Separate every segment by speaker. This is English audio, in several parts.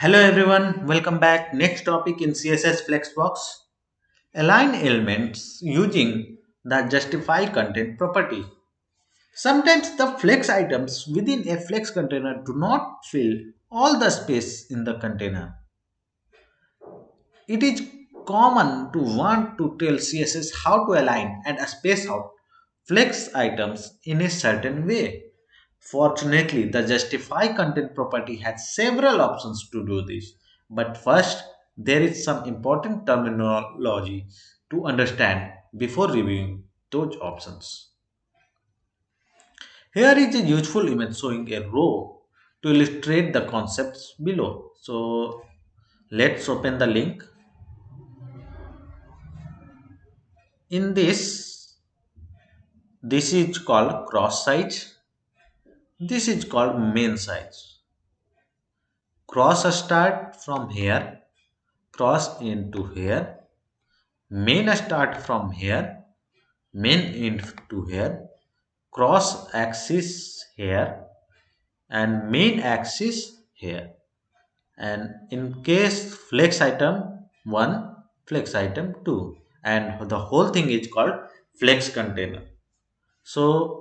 Speaker 1: Hello everyone, welcome back. Next topic in CSS Flexbox. Align elements using the justify content property. Sometimes the flex items within a flex container do not fill all the space in the container. It is common to want to tell CSS how to align and space out flex items in a certain way. Fortunately, the justify content property has several options to do this. But first, there is some important terminology to understand before reviewing those options. Here is a useful image showing a row to illustrate the concepts below. So let's open the link. In this is called cross size. This is called main size. Cross start from here, cross into here, main start from here, main end to here, cross axis here, and main axis here. And in case flex item 1, flex item 2, and the whole thing is called flex container. So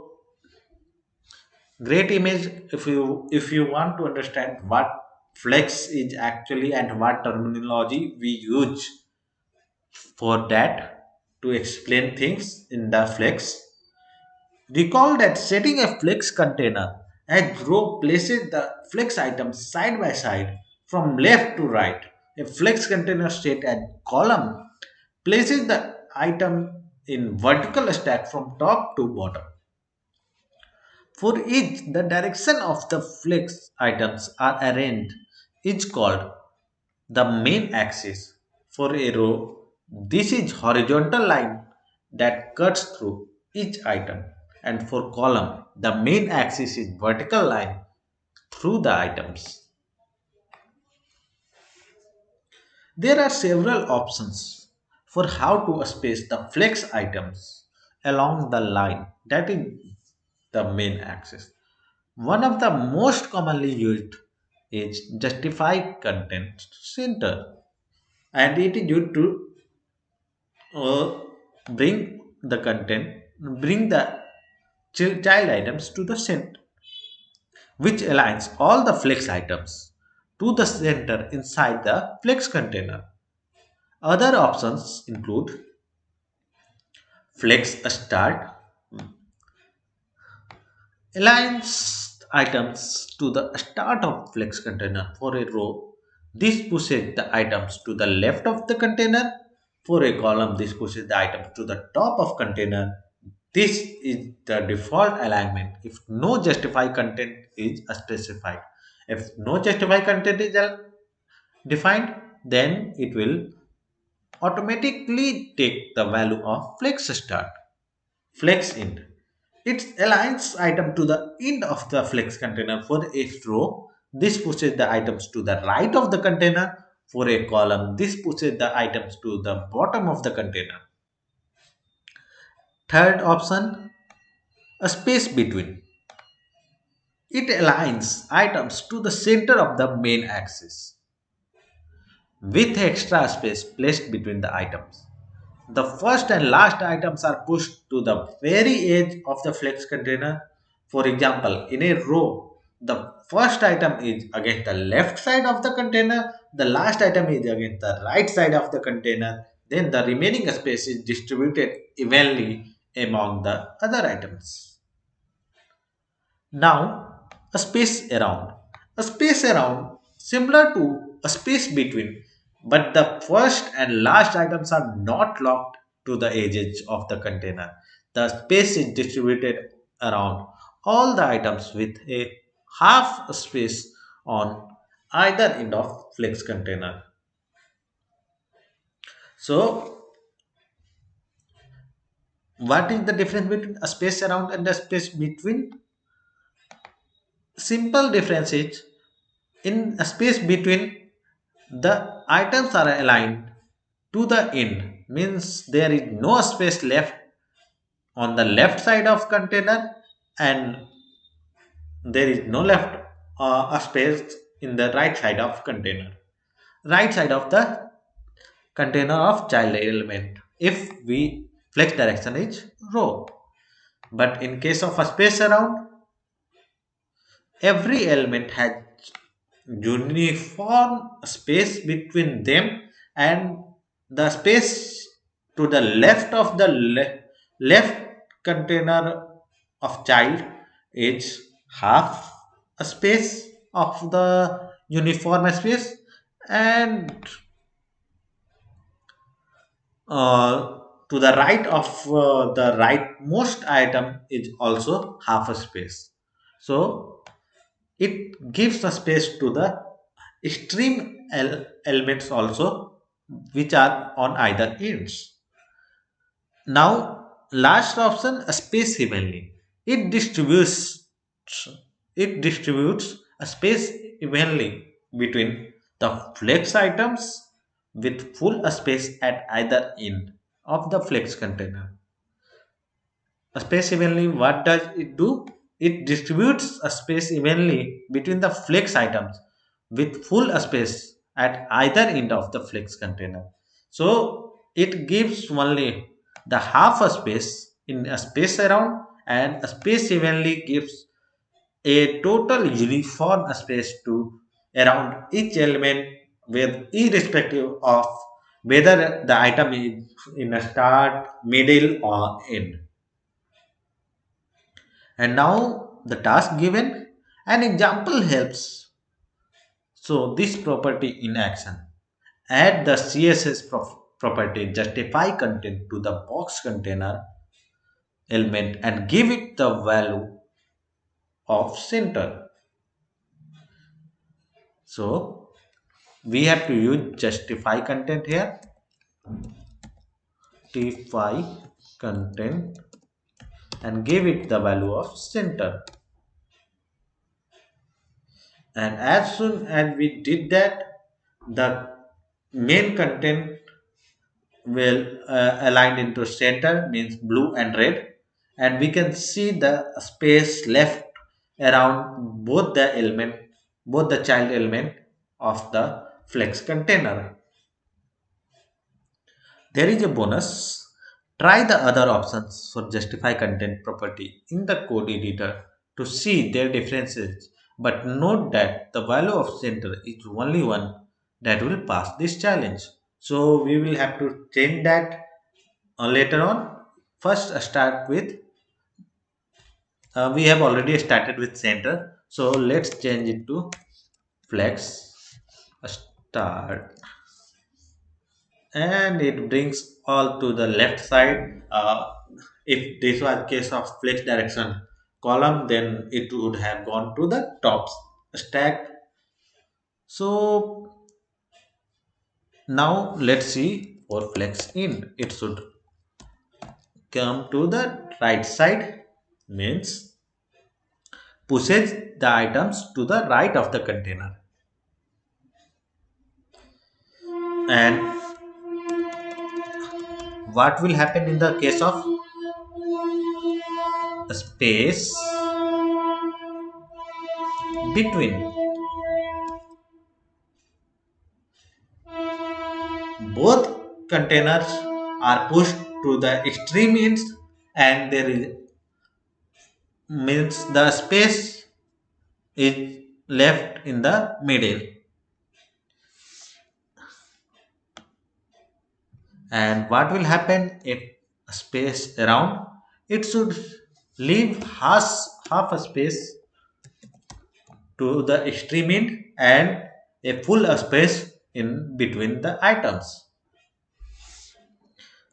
Speaker 1: great image. If you want to understand what flex is actually and what terminology we use for that to explain things in the flex, recall that setting a flex container as row places the flex items side by side from left to right. A flex container set as column places the item in vertical stack from top to bottom. For each, the direction of the flex items are arranged is called the main axis. For a row, this is horizontal line that cuts through each item, and for column, the main axis is vertical line through the items. There are several options for how to space the flex items along the line that is the main axis. One of the most commonly used is justify content center, and it is used to uh, bring the content, bring the child items to the center, which aligns all the flex items to the center inside the flex container. Other options include flex start, aligns items to the start of flex container for a row. This pushes the items to the left of the container. For a column, this pushes the items to the top of container. This is the default alignment if no justify content is specified. If no justify content is defined, then it will automatically take the value of flex start, flex end. It aligns item to the end of the flex container for a row. This pushes the items to the right of the container. For a column, this pushes the items to the bottom of the container. Third option, a space between. It aligns items to the center of the main axis with extra space placed between the items. The first and last items are pushed to the very edge of the flex container. For example, in a row, the first item is against the left side of the container, the last item is against the right side of the container, then the remaining space is distributed evenly among the other items. Now, a space around. A space around, similar to a space between, but the first and last items are not locked to the edges of the container. The space is distributed around all the items with a half space on either end of flex container. So, what is the difference between a space around and a space between? Simple difference is in a space between, the items are aligned to the end, means there is no space left on the left side of container, and there is no left a space in the right side of container. Right side of the container of child element. If we flex direction is row. But in case of a space around, every element has uniform space between them, and the space to the left of the left container of child is half a space of the uniform space, and to the right of the rightmost item is also half a space. So it gives a space to the extreme elements also, which are on either ends. Now, last option, a space evenly. It distributes it distributes a space evenly between the flex items with full space at either end of the flex container. A space evenly, what does it do? It distributes a space evenly between the flex items with full space at either end of the flex container. So it gives only the half a space in a space around, and a space evenly gives a total uniform space to around each element, with irrespective of whether the item is in a start, middle, or end. And now the task given, an example helps. So this property in action. Add the CSS property justify content to the box container element and give it the value of center. So we have to use justify content here. Justify content and give it the value of center. And as soon as we did that, the main content will aligned into center, means blue and red, and we can see the space left around both the child element of the flex container. There is a bonus. Try the other options for justify content property in the code editor to see their differences, but note that the value of center is only one that will pass this challenge. So we will have to change that later on. First, start with we have already started with center, so let's change it to flex start, and it brings all to the left side. If this was case of flex direction column, then it would have gone to the top stack. So now let's see for flex in, it should come to the right side, means pushes the items to the right of the container. And what will happen in the case of a space between both containers are pushed to the extreme ends, and there is means the space is left in the middle. And what will happen if a space around, it should leave half a space to the extreme end and a full space in between the items.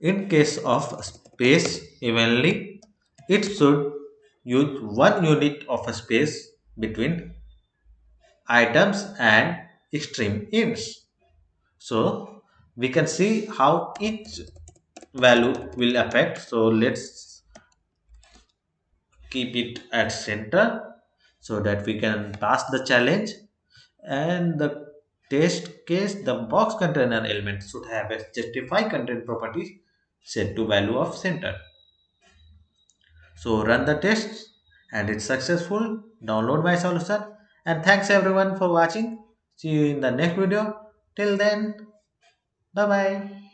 Speaker 1: In case of space evenly, it should use one unit of a space between items and extreme ends. So we can see how each value will affect. So let's keep it at center so that we can pass the challenge. And the test case, the box container element should have a justify content property set to value of center. So run the test and it's successful. Download my solution, and thanks everyone for watching. See you in the next video. Till then, bye bye.